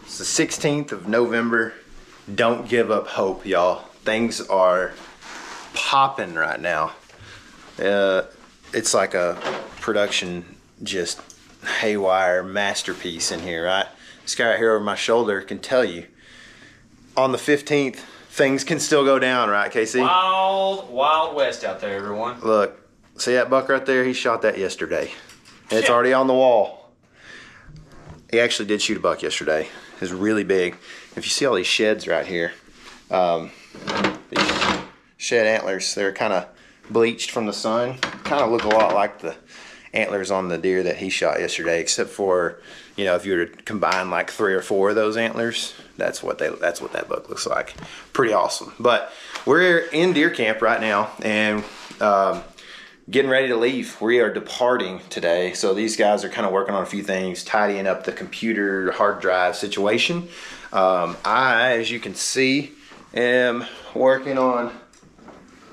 It's the 16th of November. Don't give up hope, y'all. Things are popping right now. It's like a production just haywire masterpiece in here, right? This guy right here over my shoulder can tell you. On the 15th, things can still go down, right, Casey? Wild, wild west out there, everyone. Look, see that buck right there? He shot that yesterday. And it's already on the wall. He actually did shoot a buck yesterday. It was really big. If you see all these sheds right here, these shed antlers, they're kind of bleached from the sun. Kind of look a lot like the antlers on the deer that he shot yesterday, except for, you know, if you were to combine like 3 or 4 of those antlers, that's what that buck looks like. Pretty awesome. But we're in deer camp right now, and getting ready to leave. We are departing today. So these guys are kind of working on a few things, tidying up the computer hard drive situation. I, as you can see, am working on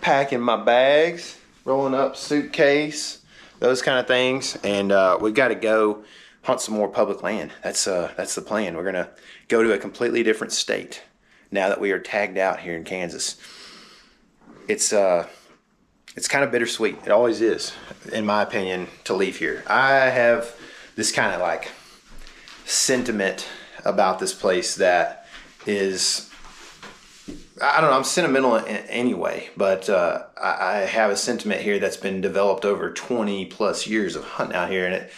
packing my bags, rolling up suitcase, those kind of things. And we've got to go hunt some more public land. That's the plan. We're gonna go to a completely different state now that we are tagged out here in Kansas. It's kind of bittersweet. It always is, in my opinion, to leave here. I have this kind of like sentiment about this place that is, I don't know, I'm sentimental anyway, but I have a sentiment here that's been developed over 20 plus years of hunting out here, and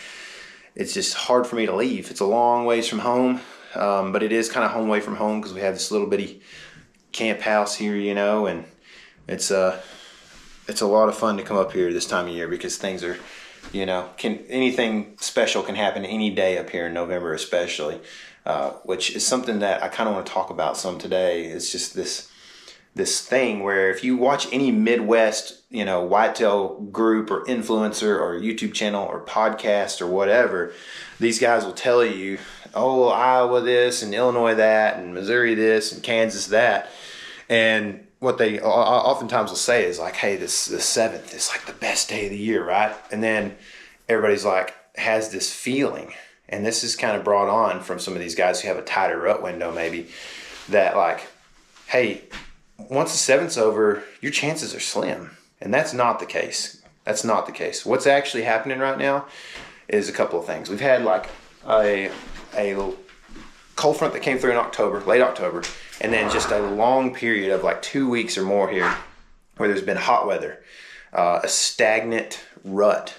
it's just hard for me to leave. It's a long ways from home, but it is kind of home away from home because we have this little bitty camp house here, you know, and it's a lot of fun to come up here this time of year because things are, you know, anything special can happen any day up here in November, especially, which is something that I kind of want to talk about some today. It's just this thing where if you watch any Midwest, you know, whitetail group or influencer or YouTube channel or podcast or whatever, these guys will tell you, oh, Iowa this and Illinois that and Missouri this and Kansas that. And what they oftentimes will say is like, hey, this 7th is like the best day of the year, right? And then everybody's like, has this feeling. And this is kind of brought on from some of these guys who have a tighter rut window maybe, that like, hey, once the 7th's over, your chances are slim. And that's not the case. That's not the case. What's actually happening right now is a couple of things. We've had like a cold front that came through in October, late October, and then just a long period of like 2 weeks or more here where there's been hot weather, a stagnant rut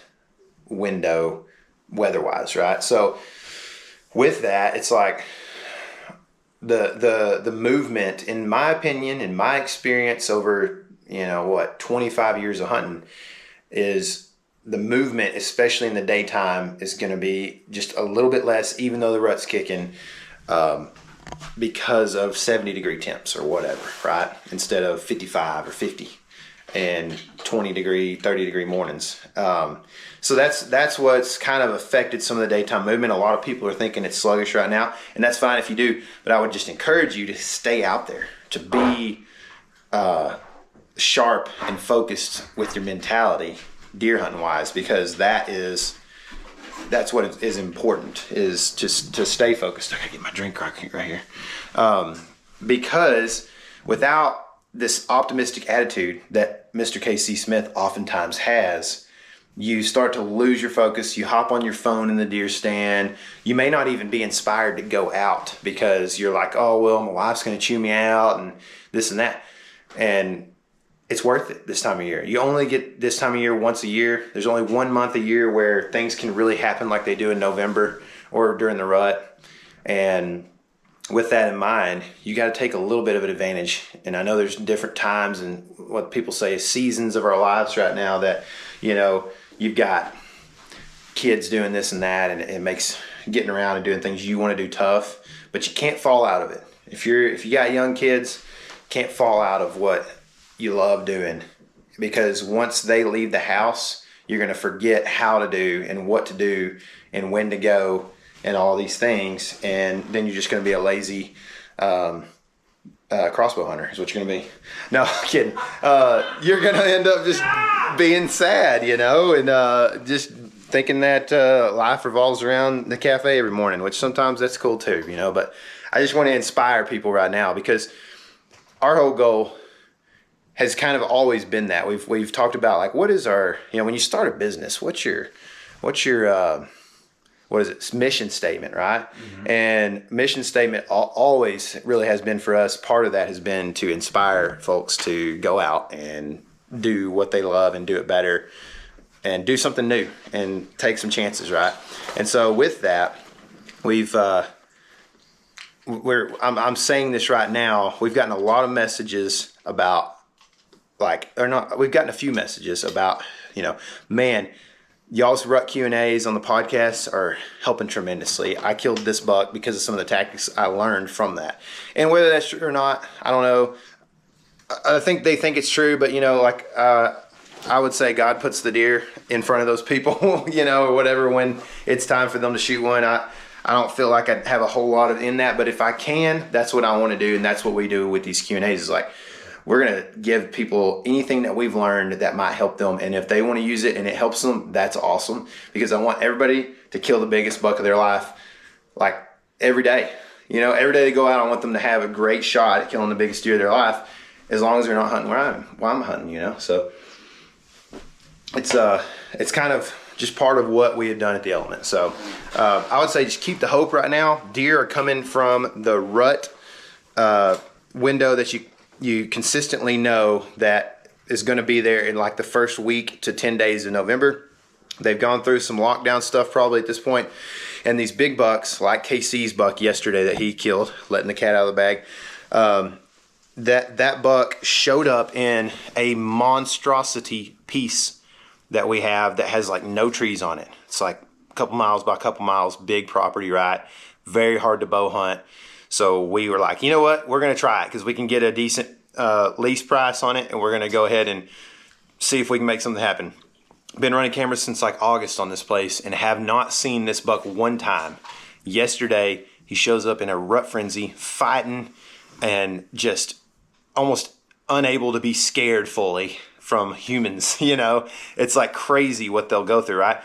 window weather-wise, right? So with that, it's like the movement, in my opinion, in my experience over, 25 years of hunting, is the movement, especially in the daytime, is going to be just a little bit less, even though the rut's kicking, because of 70-degree temps or whatever, right? Instead of 55 or 50 and 20-degree, 30-degree mornings. So that's what's kind of affected some of the daytime movement. A lot of people are thinking it's sluggish right now, and that's fine if you do, but I would just encourage you to stay out there, to be sharp and focused with your mentality, deer hunting wise, because that's what is important, is just to stay focused. I gotta get my drink right here. Because without this optimistic attitude that Mr. KC Smith oftentimes has, you start to lose your focus. You hop on your phone in the deer stand. You may not even be inspired to go out because you're like, oh, well, my wife's going to chew me out and this and that. And it's worth it this time of year. You only get this time of year once a year. There's only 1 month a year where things can really happen like they do in November or during the rut. And with that in mind, you got to take a little bit of an advantage. And I know there's different times and what people say is seasons of our lives right now that, you've got kids doing this and that, and it makes getting around and doing things you want to do tough, but you can't fall out of it. If you got young kids, can't fall out of what you love doing, because once they leave the house, you're going to forget how to do and what to do and when to go and all these things, and then you're just going to be a lazy crossbow hunter is what you're going to be. No, I'm kidding. You're going to end up just being sad, and just thinking that life revolves around the cafe every morning, which sometimes that's cool too, you know. But I just want to inspire people right now because our whole goal has kind of always been that we've talked about like what is our, you know, when you start a business, what's your what is it, mission statement, right? Mm-hmm. And mission statement always really has been for us. Part of that has been to inspire folks to go out and do what they love and do it better and do something new and take some chances, right? And so with that, I'm saying this right now, we've gotten a lot of messages about we've gotten a few messages about, you know, man, y'all's rut Q&As on the podcast are helping tremendously. I killed this buck because of some of the tactics I learned from that. And whether that's true or not, I don't know. I think they think it's true, but, you know, like I would say God puts the deer in front of those people, you know, or whatever, when it's time for them to shoot one. I don't feel like I have a whole lot in that, but if I can, that's what I want to do, and that's what we do with these Q&As is like, we're going to give people anything that we've learned that might help them. And if they want to use it and it helps them, that's awesome. Because I want everybody to kill the biggest buck of their life, like every day. You know, every day they go out, I want them to have a great shot at killing the biggest deer of their life, as long as they're not hunting where I'm hunting, you know. So it's kind of just part of what we had done at the Element. So I would say just keep the hope right now. Deer are coming from the rut window that you consistently know that is going to be there in like the first week to 10 days of November. They've gone through some lockdown stuff probably at this point. And these big bucks, like KC's buck yesterday that he killed, letting the cat out of the bag, that buck showed up in a monstrosity piece that we have that has like no trees on it. It's like a couple miles by a couple miles, big property, right? Very hard to bow hunt. So we were like, you know what? We're going to try it because we can get a decent lease price on it, and we're going to go ahead and see if we can make something happen. Been running cameras since like August on this place and have not seen this buck one time. Yesterday, he shows up in a rut frenzy, fighting and just almost unable to be scared fully from humans. You know, it's like crazy what they'll go through, right?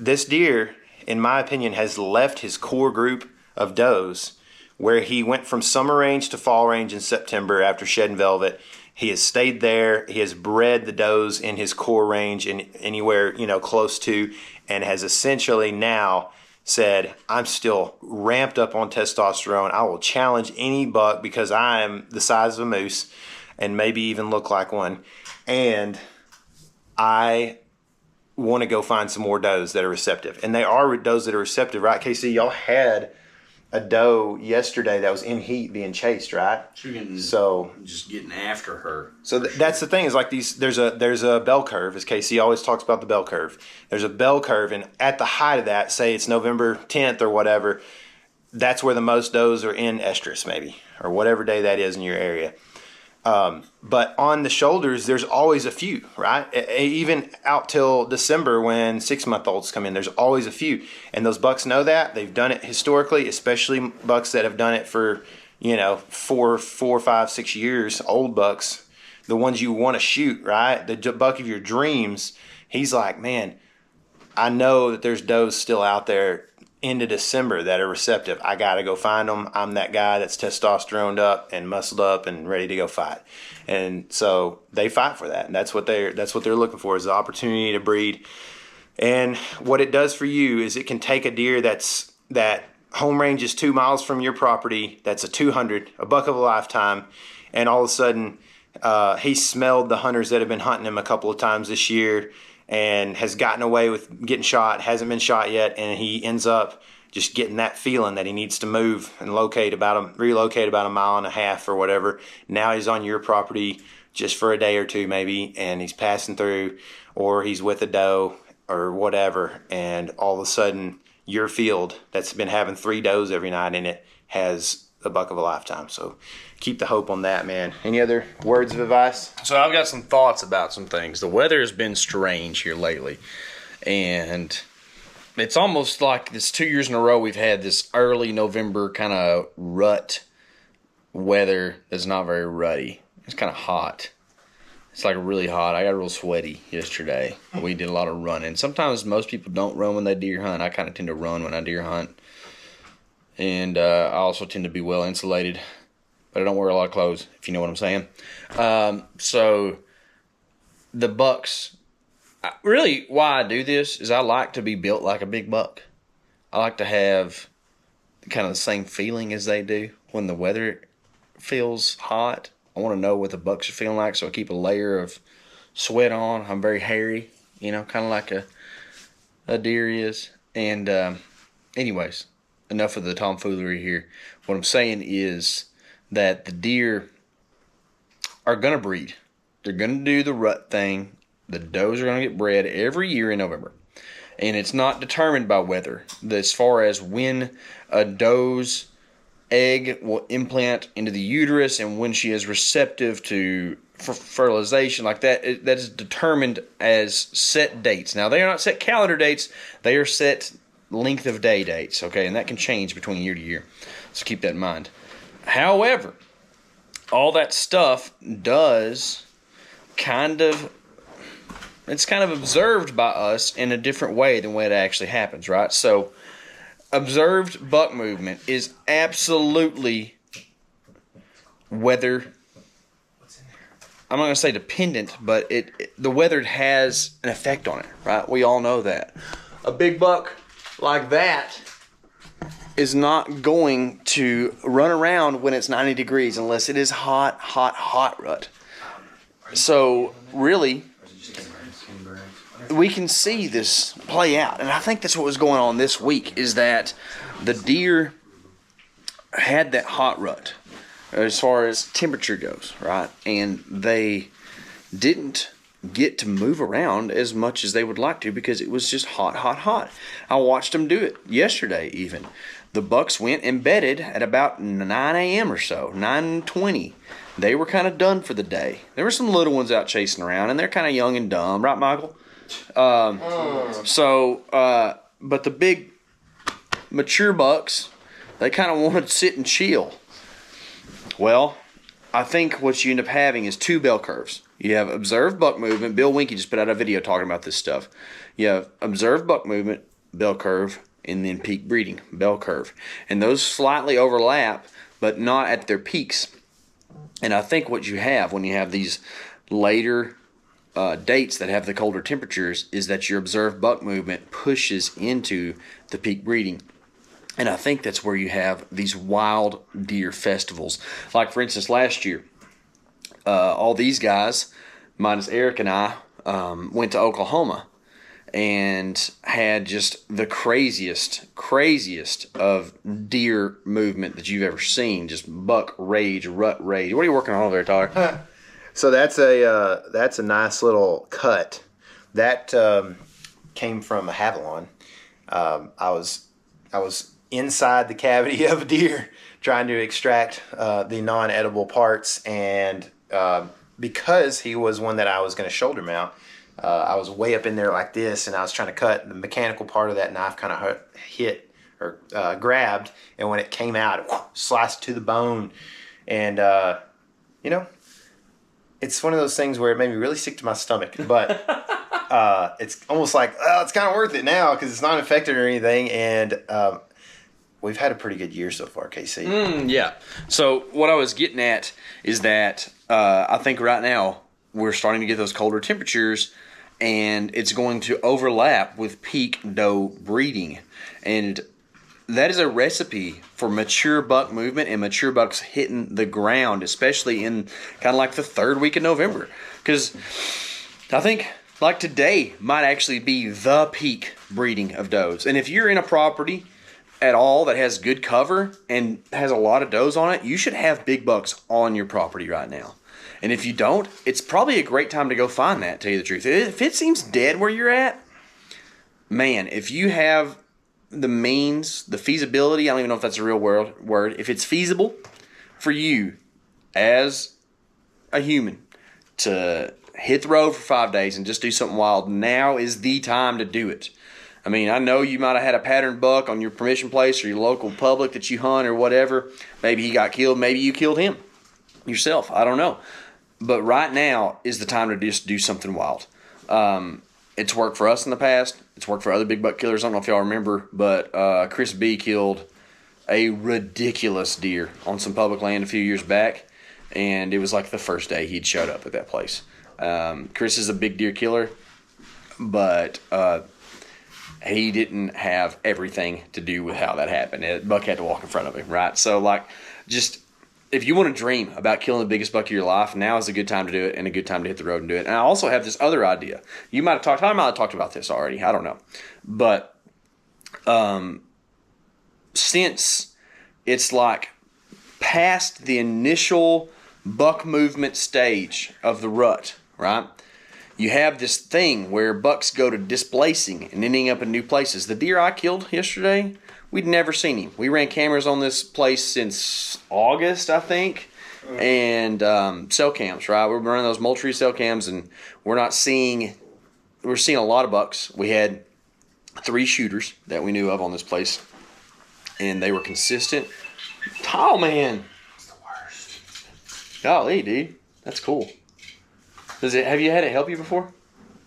This deer, in my opinion, has left his core group of does where he went from summer range to fall range in September after shedding velvet. He has stayed there. He has bred the does in his core range and anywhere, you know, close to, and has essentially now said, I'm still ramped up on testosterone. I will challenge any buck because I am the size of a moose and maybe even look like one. And I want to go find some more does that are receptive. And they are does that are receptive, right? KC, y'all had a doe yesterday that was in heat being chased, right? So just getting after her. So that's the thing is like these. There's a bell curve, as Casey always talks about the bell curve. There's a bell curve, and at the height of that, say it's November 10th or whatever, that's where the most does are in estrus, maybe, or whatever day that is in your area. But on the shoulders, there's always a few, right? Even out till December when 6-month-olds come in, there's always a few. And those bucks know that. They've done it historically, especially bucks that have done it for, you know, 4, 5, 6 years, old bucks, the ones you want to shoot, right? The buck of your dreams, he's like, man, I know that there's does still out there into December that are receptive. I got to go find them. I'm that guy that's testosteroned up and muscled up and ready to go fight. And so they fight for that. And that's what they're looking for, is the opportunity to breed. And what it does for you is it can take a deer that home range is 2 miles from your property. That's a 200, a buck of a lifetime. And all of a sudden, he smelled the hunters that have been hunting him a couple of times this year and has gotten away with getting shot, hasn't been shot yet, and he ends up just getting that feeling that he needs to move and relocate about a 1.5 miles or whatever. Now he's on your property just for a day or two maybe, and he's passing through, or he's with a doe or whatever, and all of a sudden your field that's been having 3 does every night in it has a buck of a lifetime. So keep the hope on that, man. Any other words of advice? So I've got some thoughts about some things. The weather has been strange here lately, and it's almost like this 2 years in a row we've had this early November kind of rut weather that's not very rutty. It's kind of hot. It's like really hot. I got real sweaty yesterday. We did a lot of running. Sometimes most people don't run when they deer hunt. I kind of tend to run when I deer hunt. And I also tend to be well insulated. But I don't wear a lot of clothes, if you know what I'm saying. So the bucks, really why I do this is I like to be built like a big buck. I like to have kind of the same feeling as they do when the weather feels hot. I want to know what the bucks are feeling like, so I keep a layer of sweat on. I'm very hairy, kind of like a deer is. And anyways, enough of the tomfoolery here. What I'm saying is that the deer are going to breed. They're going to do the rut thing. The does are going to get bred every year in November. And it's not determined by weather. As far as when a doe's egg will implant into the uterus and when she is receptive to fertilization like that, that is determined as set dates. Now, they are not set calendar dates. They are set length of day dates, okay? And that can change between year to year. So keep that in mind. However, all that stuff does it's kind of observed by us in a different way than when it actually happens, right? So observed buck movement is absolutely weather. I'm not going to say dependent, but the weather has an effect on it, right? We all know that. A big buck like that is not going to run around when it's 90 degrees unless it is hot rut. So really, we can see this play out, and I think that's what was going on this week, is that the deer had that hot rut as far as temperature goes, right? And they didn't get to move around as much as they would like to because it was just hot. I watched them do it yesterday even. The bucks went and bedded at about 9 a.m. or so, 9:20. They were kind of done for the day. There were some little ones out chasing around, and they're kind of young and dumb, right, Michael? But the big mature bucks, they kind of wanted to sit and chill. Well, I think what you end up having is two bell curves. You have observed buck movement. Bill Winkie just put out a video talking about this stuff. You have observed buck movement, bell curve, and then peak breeding, bell curve. And those slightly overlap, but not at their peaks. And I think what you have when you have these later dates that have the colder temperatures is that your observed buck movement pushes into the peak breeding. And I think that's where you have these wild deer festivals. Like, for instance, last year, all these guys, minus Eric and I, went to Oklahoma and had just the craziest of deer movement that you've ever seen. Just buck rage, rut rage. What are you working on over there, Tyler? So that's a nice little cut. That came from a Havilon. I was inside the cavity of a deer trying to extract the non-edible parts, and because he was one that I was going to shoulder mount, I was way up in there like this, and I was trying to cut. The mechanical part of that knife kind of hit or grabbed, and when it came out, it sliced to the bone. And it's one of those things where it made me really sick to my stomach, but it's almost like, it's kind of worth it now because it's not infected or anything. And we've had a pretty good year so far, KC. Yeah. So what I was getting at is that I think right now we're starting to get those colder temperatures, and it's going to overlap with peak doe breeding. And that is a recipe for mature buck movement and mature bucks hitting the ground, especially in kind of like the third week of November. Because I think like today might actually be the peak breeding of does. And if you're in a property at all that has good cover and has a lot of does on it, you should have big bucks on your property right now. And if you don't, it's probably a great time to go find that, to tell you the truth. If it seems dead where you're at, man, if you have the means, the feasibility, I don't even know if that's a real word, if it's feasible for you as a human to hit the road for 5 days and just do something wild, now is the time to do it. I mean, I know you might have had a pattern buck on your permission place or your local public that you hunt or whatever. Maybe he got killed. Maybe you killed him yourself. I don't know. But right now is the time to just do something wild. It's worked for us in the past. It's worked for other big buck killers. I don't know if y'all remember, but Chris B killed a ridiculous deer on some public land a few years back, and it was like the first day he'd showed up at that place. Chris is a big deer killer, but he didn't have everything to do with how that happened. Buck had to walk in front of him, right? So, like, just if you want to dream about killing the biggest buck of your life, now is a good time to do it and a good time to hit the road and do it. And I also have this other idea. I might have talked about this already. I don't know. But since it's like past the initial buck movement stage of the rut, right? You have this thing where bucks go to displacing and ending up in new places. The deer I killed yesterday, we'd never seen him. We ran cameras on this place since August, I think, and cell cams, right? We're running those Moultrie cell cams, and we're seeing a lot of bucks. We had 3 shooters that we knew of on this place, and they were consistent. Tall man. It's the worst. Golly, dude. That's cool. Have you had it help you before?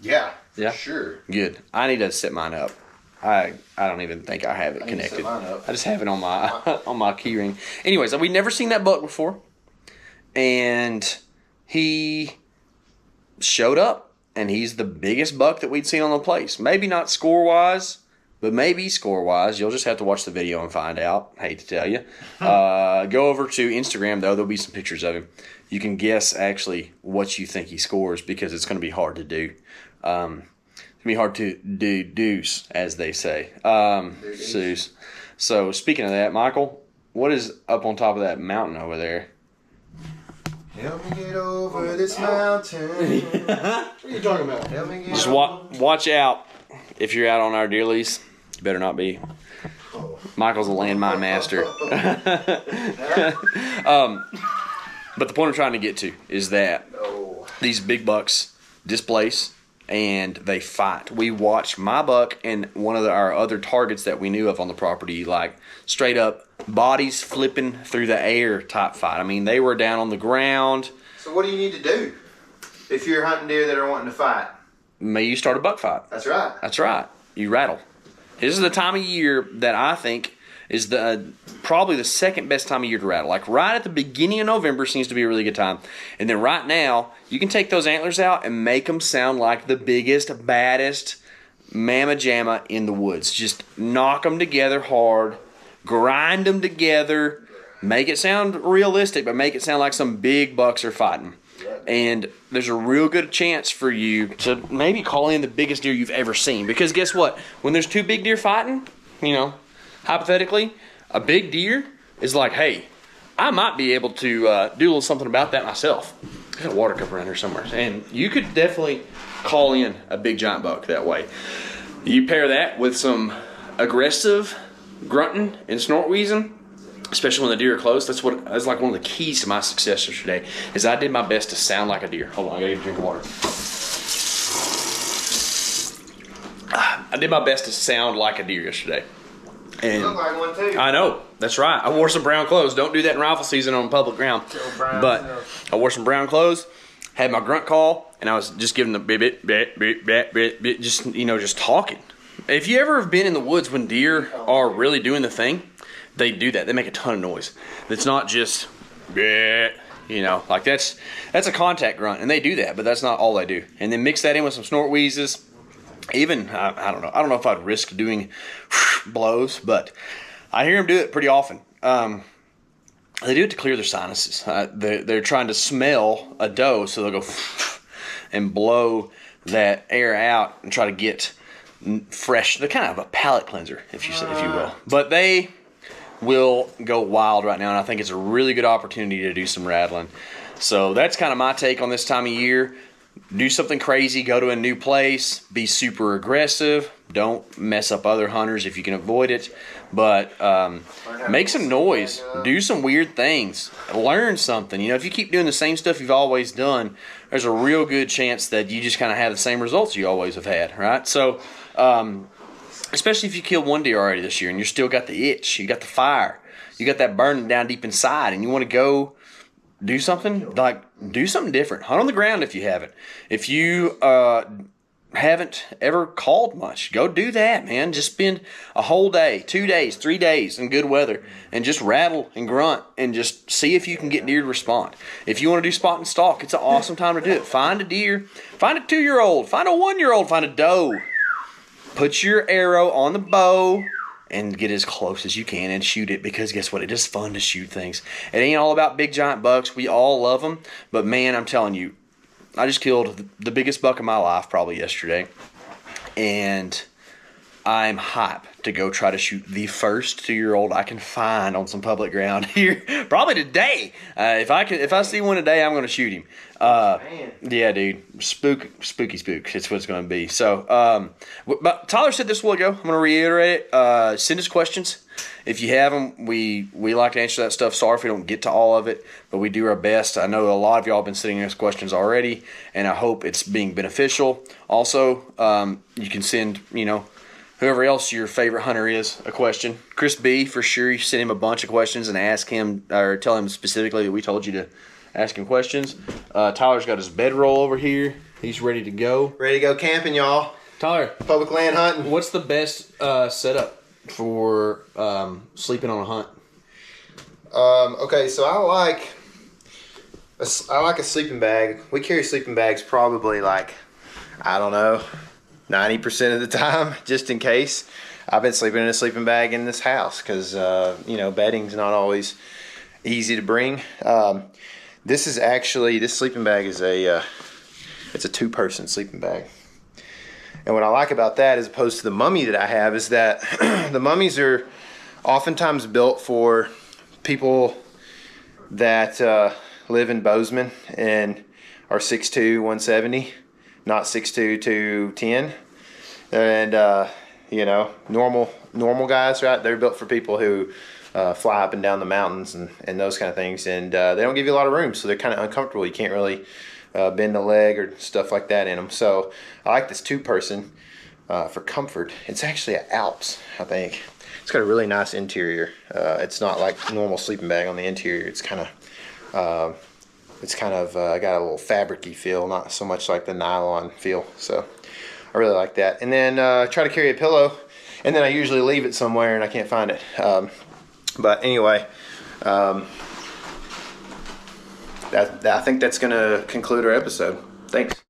Yeah. Yeah? Sure. Good. I need to set mine up. I don't even think I have it connected. I just have it on my on my key ring. Anyways, we'd never seen that buck before, and he showed up, and he's the biggest buck that we'd seen on the place. Maybe not score wise, but maybe score wise. You'll just have to watch the video and find out. Hate to tell you. Go over to Instagram though. There'll be some pictures of him. You can guess actually what you think he scores because it's going to be hard to do. It's going to be hard to deduce, as they say. Seuss. So, speaking of that, Michael, what is up on top of that mountain over there? Help me get over this mountain. What are you talking about? Help me get Just over. watch out if you're out on our deer lease. You better not be. Michael's a landmine master. But the point I'm trying to get to is that these big bucks displace and they fight. We watched my buck and one of our other targets that we knew of on the property, like straight up bodies flipping through the air type fight. I mean, they were down on the ground. So what do you need to do if you're hunting deer that are wanting to fight? May you start a buck fight. That's right. That's right. You rattle. This is the time of year that I think is probably the second best time of year to rattle. Like right at the beginning of November seems to be a really good time. And then right now, you can take those antlers out and make them sound like the biggest, baddest mamma jamma in the woods. Just knock them together hard, grind them together, make it sound realistic, but make it sound like some big bucks are fighting. And there's a real good chance for you to maybe call in the biggest deer you've ever seen. Because guess what? When there's 2 big deer fighting, hypothetically, a big deer is like, hey, I might be able to do a little something about that myself. I got a water cup around here somewhere. And you could definitely call in a big giant buck that way. You pair that with some aggressive grunting and snort wheezing, especially when the deer are close. That's like one of the keys to my success yesterday, is I did my best to sound like a deer. Hold on, I gotta get a drink of water. I did my best to sound like a deer yesterday. And You look like one too. I know, that's right. I wore some brown clothes. Don't do that in rifle season on public ground. But I wore some brown clothes, had my grunt call, and I was just giving the bit, just talking. If you ever have been in the woods when deer are really doing the thing, they do that. They make a ton of noise. It's not just, like that's a contact grunt, and they do that, but that's not all they do. And then mix that in with some snort wheezes. Even, I don't know. I don't know if I'd risk doing blows, but I hear them do it pretty often. They do it to clear their sinuses. They're trying to smell a doe, so they'll go and blow that air out and try to get fresh. They're kind of a palate cleanser, if you will. But they will go wild right now, and I think it's a really good opportunity to do some rattling. So that's kind of my take on this time of year. Do something crazy, go to a new place, be super aggressive. Don't mess up other hunters if you can avoid it. But make some noise, do some weird things, learn something. If you keep doing the same stuff you've always done, there's a real good chance that you just kind of have the same results you always have had, right? So, especially if you killed one deer already this year and you still got the itch, you got the fire, you got that burning down deep inside, and you want to go do something different. Hunt on the ground if you haven't. If you haven't ever called much, go do that, man. Just spend a whole day, 2 days, 3 days in good weather and just rattle and grunt and just see if you can get deer to respond. If you want to do spot and stalk, it's an awesome time to do it. Find a deer, find a 2-year-old, find a 1-year-old, find a doe. Put your arrow on the bow and get as close as you can and shoot it, because guess what? It is fun to shoot things. It ain't all about big giant bucks. We all love them, but man, I'm telling you, I just killed the biggest buck of my life probably yesterday, and I'm hyped to go try to shoot the first 2-year-old I can find on some public ground here, probably today. If I see one today, I'm going to shoot him. Yeah, dude, spooky spook. It's what it's going to be. So, but Tyler said this a while ago. I'm going to reiterate it. Send us questions. If you have them, we like to answer that stuff. Sorry if we don't get to all of it, but we do our best. I know a lot of y'all have been sending us questions already, and I hope it's being beneficial. Also, you can send, whoever else your favorite hunter is a question. Chris B, for sure, you send him a bunch of questions and ask him, or tell him specifically that we told you to ask him questions. Tyler's got his bedroll over here. He's ready to go. Ready to go camping, y'all. Tyler, Public land hunting. what's the best setup for sleeping on a hunt? Okay, so I like a sleeping bag. We carry sleeping bags probably 90% of the time, just in case. I've been sleeping in a sleeping bag in this house because bedding's not always easy to bring. This sleeping bag is it's a 2-person sleeping bag. And what I like about that, as opposed to the mummy that I have, is that the mummies are oftentimes built for people that live in Bozeman and are 6'2", 170, not 6'2", 210. And, normal guys, right? They're built for people who fly up and down the mountains and those kind of things. And they don't give you a lot of room, so they're kind of uncomfortable. You can't really bend the leg or stuff like that in them. So I like this 2-person for comfort. It's actually an Alps, I think. It's got a really nice interior. It's not like normal sleeping bag on the interior. It's kind of got a little fabric-y feel, not so much like the nylon feel. So I really like that. And then try to carry a pillow, and then I usually leave it somewhere and I can't find it. But anyway, I think that's going to conclude our episode. Thanks.